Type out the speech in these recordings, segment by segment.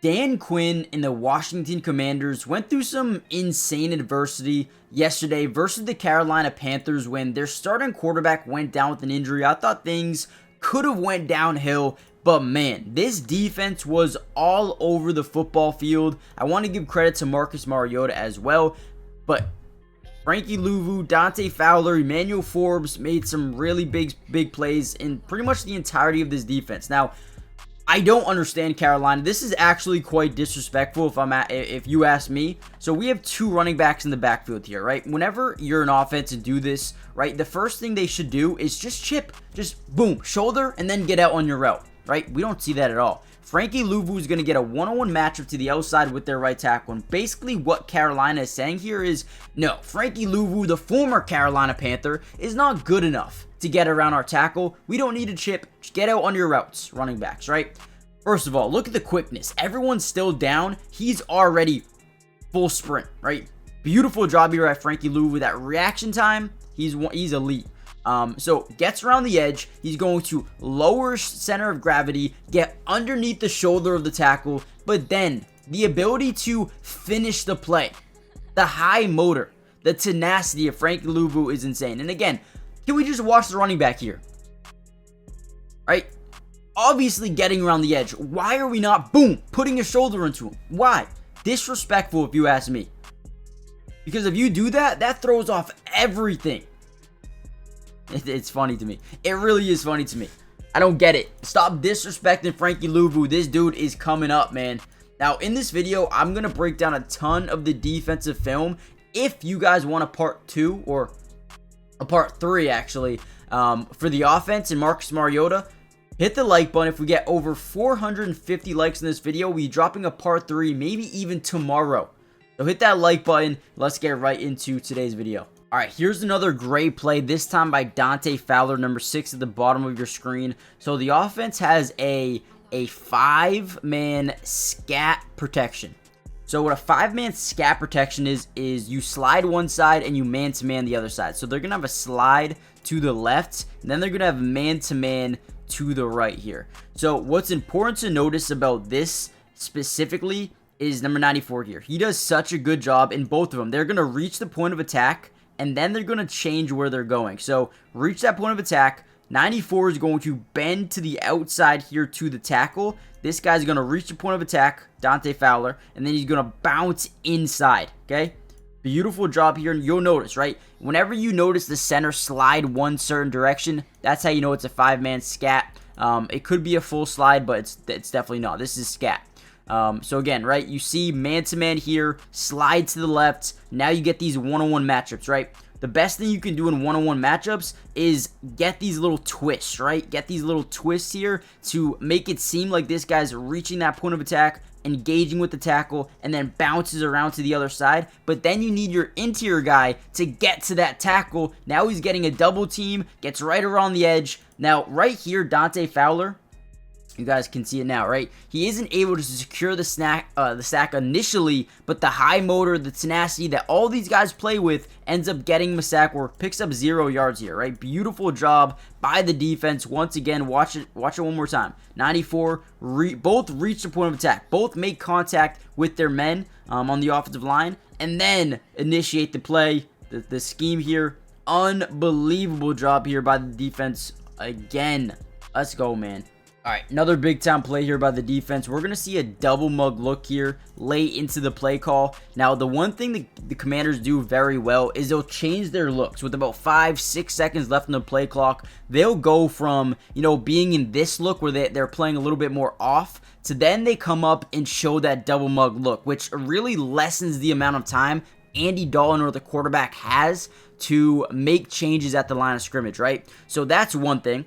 Dan Quinn and the Washington Commanders went through some insane adversity yesterday versus the Carolina Panthers when their starting quarterback went down with an injury. I thought things could have went downhill, but man, this defense was all over the football field. I want to give credit to Marcus Mariota as well, but Frankie Louvu, Dante Fowler, Emmanuel Forbes made some really big plays in pretty much the entirety of this defense. Now, I don't understand Carolina. This is actually quite disrespectful if you ask me. So we have two running backs in the backfield here, right? Whenever you're an offense and do this, right, the first thing they should do is just chip. Just boom, shoulder, and then get out on your route, right? We don't see that at all. Frankie Louvu is going to get a one-on-one matchup to the outside with their right tackle. And basically what Carolina is saying here is, no, Frankie Louvu, the former Carolina Panther, is not good enough to get around our tackle. We don't need a chip. Just get out on your routes, running backs, right? First of all, look at the quickness. Everyone's still down. He's already full sprint, right? Beautiful job here at Frankie Louvu. That reaction time, he's elite. So gets around the edge. He's going to lower center of gravity, get underneath the shoulder of the tackle, but then the ability to finish the play, the high motor, the tenacity of Frankie Louvu is insane. And again, can we just watch the running back here? Right? Obviously getting around the edge. Why are we not, boom, putting a shoulder into him? Why? Disrespectful if you ask me. Because if you do that, that throws off everything. It's funny to me. It really is funny to me. I don't get it. Stop disrespecting Frankie Louvu. This dude is coming up, man. Now, in this video, I'm going to break down a ton of the defensive film. If you guys want a part 2 or a part 3, actually, for the offense and Marcus Mariota, hit the like button. If we get over 450 likes in this video, we'll be dropping a part 3, maybe even tomorrow. So hit that like button. Let's get right into today's video. All right, here's another great play, this time by Dante Fowler, number 6 at the bottom of your screen. So the offense has a 5-man scat protection. So what a 5-man scat protection is you slide one side and you man-to-man the other side. So they're going to have a slide to the left, and then they're going to have man-to-man to the right here. So what's important to notice about this specifically is number 94 here. He does such a good job in both of them. They're going to reach the point of attack, and then they're going to change where they're going. So reach that point of attack. 94 is going to bend to the outside here to the tackle. This guy's going to reach the point of attack, Dante Fowler, and then he's going to bounce inside, okay? Beautiful job here, and you'll notice, right? Whenever you notice the center slide one certain direction, that's how you know it's a 5-man scat. It could be a full slide, but it's definitely not. This is scat. So again, right, you see man-to-man here, slide to the left. Now you get these one-on-one matchups, right? The best thing you can do in one-on-one matchups is get these little twists, right? Get these little twists here to make it seem like this guy's reaching that point of attack, engaging with the tackle, and then bounces around to the other side. But then you need your interior guy to get to that tackle. Now he's getting a double team, gets right around the edge. Now, right here, Dante Fowler, you guys can see it now, right? He isn't able to secure the sack initially, but the high motor, the tenacity that all these guys play with ends up getting him a sack or picks up 0 yards here, right? Beautiful job by the defense. Once again, watch it one more time. 94, both reach the point of attack. Both make contact with their men on the offensive line, and then initiate the play, the scheme here. Unbelievable job here by the defense again. Let's go, man. All right, another big-time play here by the defense. We're going to see a double mug look here late into the play call. Now, the one thing the Commanders do very well is they'll change their looks. With about 5-6 seconds left in the play clock, they'll go from, being in this look where they're playing a little bit more off, to then they come up and show that double mug look, which really lessens the amount of time Andy Dalton or the quarterback has to make changes at the line of scrimmage, right? So that's one thing.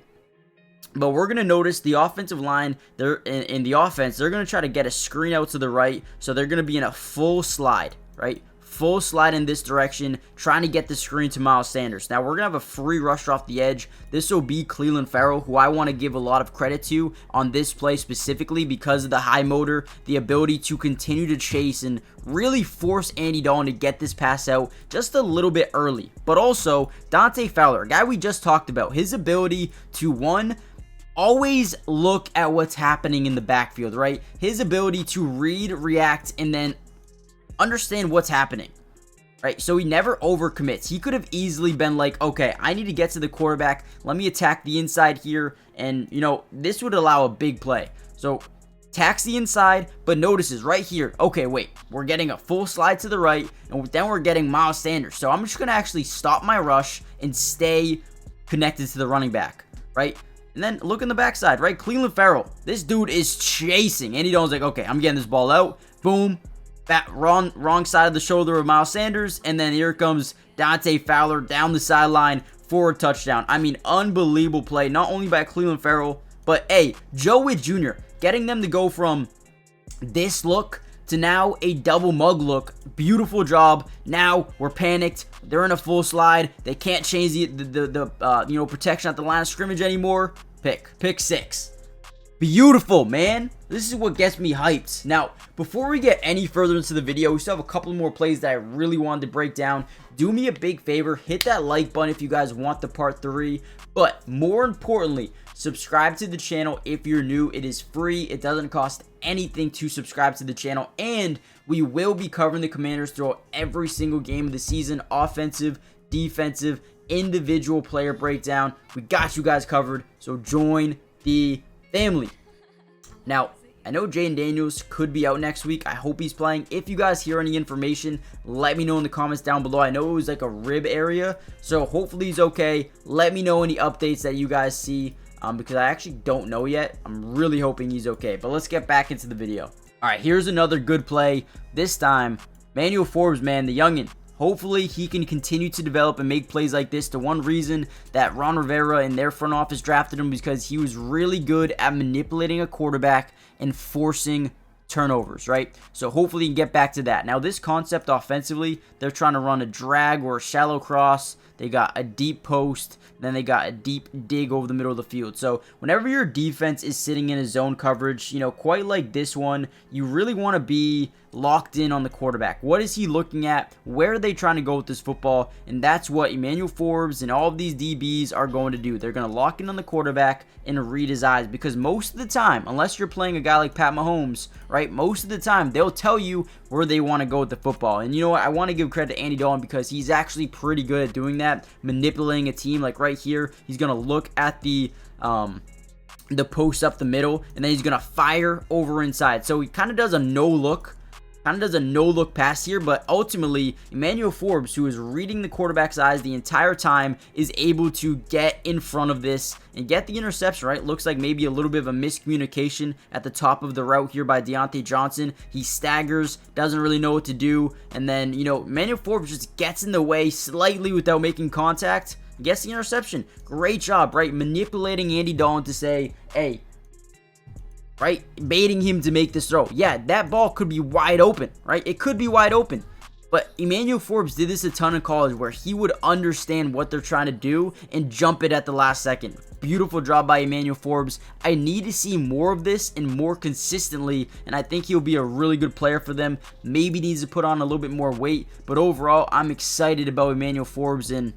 But we're going to notice the offensive line, they're in the offense, they're going to try to get a screen out to the right. So they're going to be in a full slide, right? Full slide in this direction, trying to get the screen to Miles Sanders. Now, we're going to have a free rusher off the edge. This will be Clelin Ferrell, who I want to give a lot of credit to on this play specifically because of the high motor, the ability to continue to chase and really force Andy Dalton to get this pass out just a little bit early. But also, Dante Fowler, a guy we just talked about, his ability to, one, always look at what's happening in the backfield, right? His ability to read, react, and then understand what's happening, right? So he never overcommits. He could have easily been like, okay, I need to get to the quarterback. Let me attack the inside here. And, this would allow a big play. So attacks the inside, but notices right here, okay, wait, we're getting a full slide to the right, and then we're getting Miles Sanders. So I'm just going to actually stop my rush and stay connected to the running back, right? And then look in the backside, right? Cleveland Farrell. This dude is chasing. Andy Dalton's like, okay, I'm getting this ball out. Boom. Wrong side of the shoulder of Miles Sanders. And then here comes Dante Fowler down the sideline for a touchdown. I mean, unbelievable play. Not only by Cleveland Farrell, but, hey, Joe Witt Jr. getting them to go from this look to now a double mug look. Beautiful job. Now we're panicked. They're in a full slide. They can't change the protection at the line of scrimmage anymore. Pick 6. Beautiful, man. This is what gets me hyped. Now, before we get any further into the video, we still have a couple more plays that I really wanted to break down. Do me a big favor, hit that like button if you guys want the part 3. But more importantly, subscribe to the channel if you're new. It is free. It doesn't cost anything to subscribe to the channel. And we will be covering the Commanders throughout every single game of the season. Offensive, defensive, individual player breakdown. We got you guys covered. So join the family. Now, I know Jayden Daniels could be out next week. I hope he's playing. If you guys hear any information, let me know in the comments down below. I know it was like a rib area, so hopefully he's okay. Let me know any updates that you guys see, because I actually don't know yet. I'm really hoping he's okay, but let's get back into the video. All right, here's another good play. This time, Emmanuel Forbes, man, the youngin'. Hopefully, he can continue to develop and make plays like this. The one reason that Ron Rivera and their front office drafted him was because he was really good at manipulating a quarterback and forcing turnovers, right? So hopefully he can get back to that. Now, this concept offensively, they're trying to run a drag or a shallow cross. They got a deep post, then they got a deep dig over the middle of the field. So whenever your defense is sitting in a zone coverage, quite like this one, you really want to be locked in on the quarterback. What is he looking at? Where are they trying to go with this football? And that's what Emmanuel Forbes and all of these DBs are going to do. They're going to lock in on the quarterback and read his eyes, because most of the time, unless you're playing a guy like Pat Mahomes, right, most of the time they'll tell you where they want to go with the football. And you know what? I want to give credit to Andy Dalton, because he's actually pretty good at doing that, manipulating a team. Like right here, he's going to look at the post up the middle, and then he's going to fire over inside. So he kind of does a no-look pass here, but ultimately Emmanuel Forbes, who is reading the quarterback's eyes the entire time, is able to get in front of this and get the interception, right? Looks like maybe a little bit of a miscommunication at the top of the route here by Deontay Johnson. He staggers, doesn't really know what to do, and then, Emmanuel Forbes just gets in the way slightly without making contact, gets the interception. Great job, right? Manipulating Andy Dalton to say, hey, right? Baiting him to make this throw. Yeah, that ball could be wide open, right? It could be wide open. But Emmanuel Forbes did this a ton in college, where he would understand what they're trying to do and jump it at the last second. Beautiful job by Emmanuel Forbes. I need to see more of this and more consistently, and I think he'll be a really good player for them. Maybe needs to put on a little bit more weight, but overall, I'm excited about Emmanuel Forbes and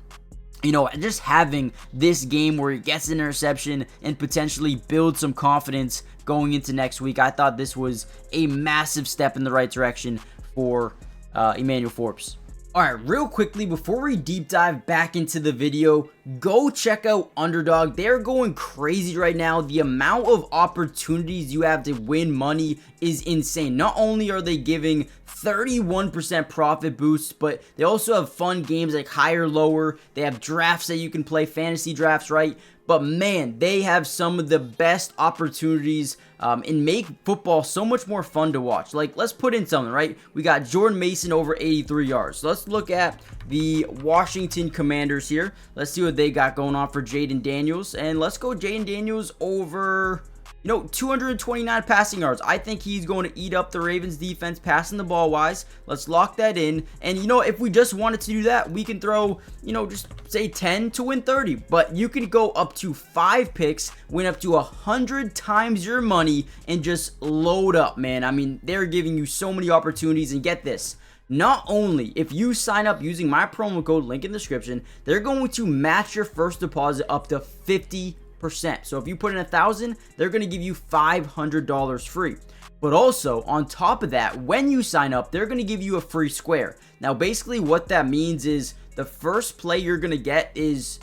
just having this game where he gets an interception and potentially build some confidence going into next week. I thought this was a massive step in the right direction for Emmanuel Forbes. Alright, real quickly, before we deep dive back into the video, go check out Underdog. They're going crazy right now. The amount of opportunities you have to win money is insane. Not only are they giving 31% profit boosts, but they also have fun games like higher, lower. They have drafts that you can play, fantasy drafts, right? But man, they have some of the best opportunities and make football so much more fun to watch. Like, let's put in something, right? We got Jordan Mason over 83 yards. So let's look at the Washington Commanders here. Let's see what they got going on for Jayden Daniels. And let's go Jayden Daniels over 229 passing yards. I think he's going to eat up the Ravens defense passing the ball wise. Let's lock that in. And if we just wanted to do that, we can throw, just say 10 to win 30. But you can go up to 5 picks, win up to 100 times your money, and just load up, man. I mean, they're giving you so many opportunities. And get this. Not only, if you sign up using my promo code, link in the description, they're going to match your first deposit up to $50. 5%. So if you put in 1,000, they're going to give you $500 free. But also, on top of that, when you sign up, they're going to give you a free square. Now, basically what that means is the first play you're going to get is,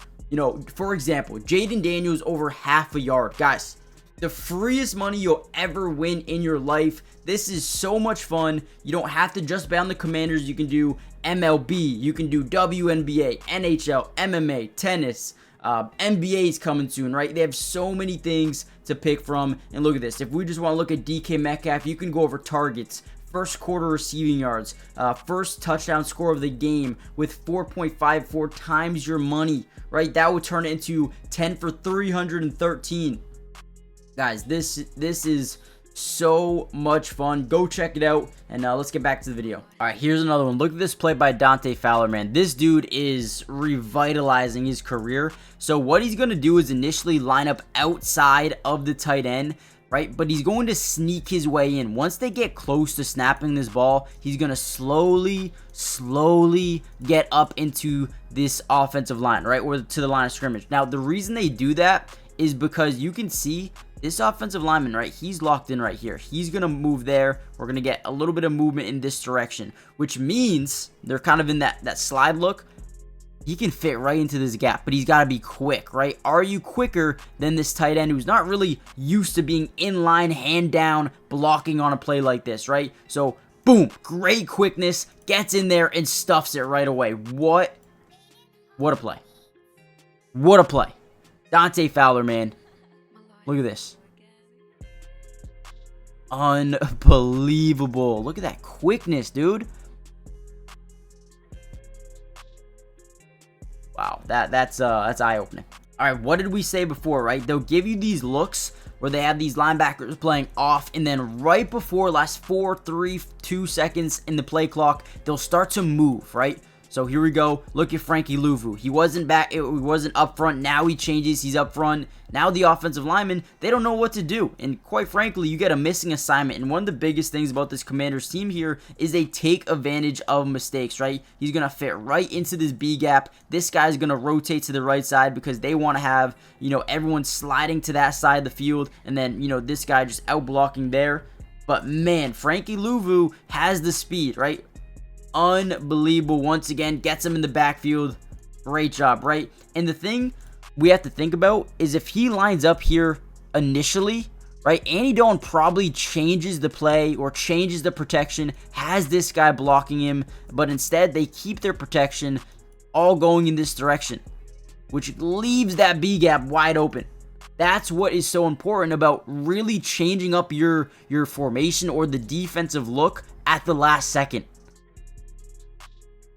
for example, Jaden Daniels over half a yard. Guys, the freest money you'll ever win in your life. This is so much fun. You don't have to just bet on the Commanders. You can do MLB, you can do WNBA, NHL, MMA, tennis, NBA is coming soon, right? They have so many things to pick from. And look at this. If we just want to look at DK Metcalf, you can go over targets, first quarter receiving yards, first touchdown score of the game with 4.54 times your money, right? That would turn it into 10 for 313. Guys, this is so much fun. Go check it out, and let's get back to the video. All right, here's another one. Look at this play by Dante Fowler, man. This dude is revitalizing his career. So what he's going to do is initially line up outside of the tight end, right? But he's going to sneak his way in. Once they get close to snapping this ball, he's going to slowly get up into this offensive line, right? Or to the line of scrimmage. Now, the reason they do that is because you can see this offensive lineman, right, he's locked in right here. He's going to move there. We're going to get a little bit of movement in this direction, which means they're kind of in that slide look. He can fit right into this gap, but he's got to be quick, right? Are you quicker than this tight end who's not really used to being in line, hand down, blocking on a play like this, right? So, boom, great quickness, gets in there and stuffs it right away. What a play. What a play. Dante Fowler, man. Look at this. Unbelievable. Look at that quickness, dude. Wow, that's eye-opening. All right, what did we say before, right? They'll give you these looks where they have these linebackers playing off, and then right before last 4, 3, 2 seconds in the play clock, they'll start to move, right? So here we go. Look at Frankie Louvu. He wasn't back. He wasn't up front. Now he changes. He's up front. Now the offensive linemen, they don't know what to do. And quite frankly, you get a missing assignment. And one of the biggest things about this Commanders team here is they take advantage of mistakes, right? He's going to fit right into this B gap. This guy's going to rotate to the right side because they want to have, everyone sliding to that side of the field. And then, this guy just out blocking there. But man, Frankie Louvu has the speed, right? Unbelievable. Once again, gets him in the backfield. Great job, right? And the thing we have to think about is if he lines up here initially, right, Andy Dalton probably changes the play or changes the protection, has this guy blocking him, but instead they keep their protection all going in this direction, which leaves that B gap wide open. That's what is so important about really changing up your formation or the defensive look at the last second.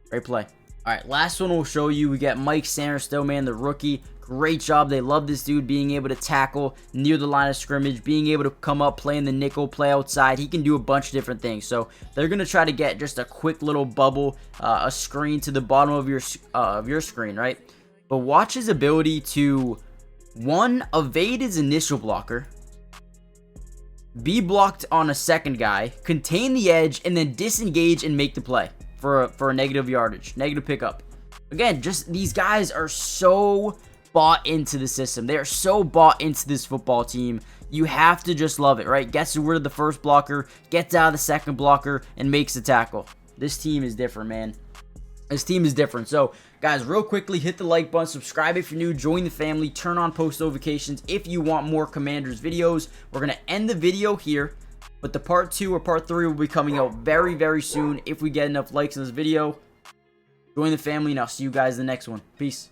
Great play. All right, last one we'll show you. We got Mike Sainristil, man, the rookie. Great job. They love this dude being able to tackle near the line of scrimmage, being able to come up, play in the nickel, play outside. He can do a bunch of different things. So they're going to try to get just a quick little bubble, a screen to the bottom of your screen, right? But watch his ability to, one, evade his initial blocker, be blocked on a second guy, contain the edge, and then disengage and make the play for a negative yardage, negative pickup. Again, just these guys are so bought into the system. They are so bought into this football team. You have to just love it, right? Gets rid of the first blocker, gets out of the second blocker, and makes the tackle. This team is different, man. This team is different. So, guys, real quickly, hit the like button, subscribe if you're new, join the family, turn on post notifications if you want more Commanders videos. We're going to end the video here, but the part 2 or part 3 will be coming out very, very soon if we get enough likes in this video. Join the family, and I'll see you guys in the next one. Peace.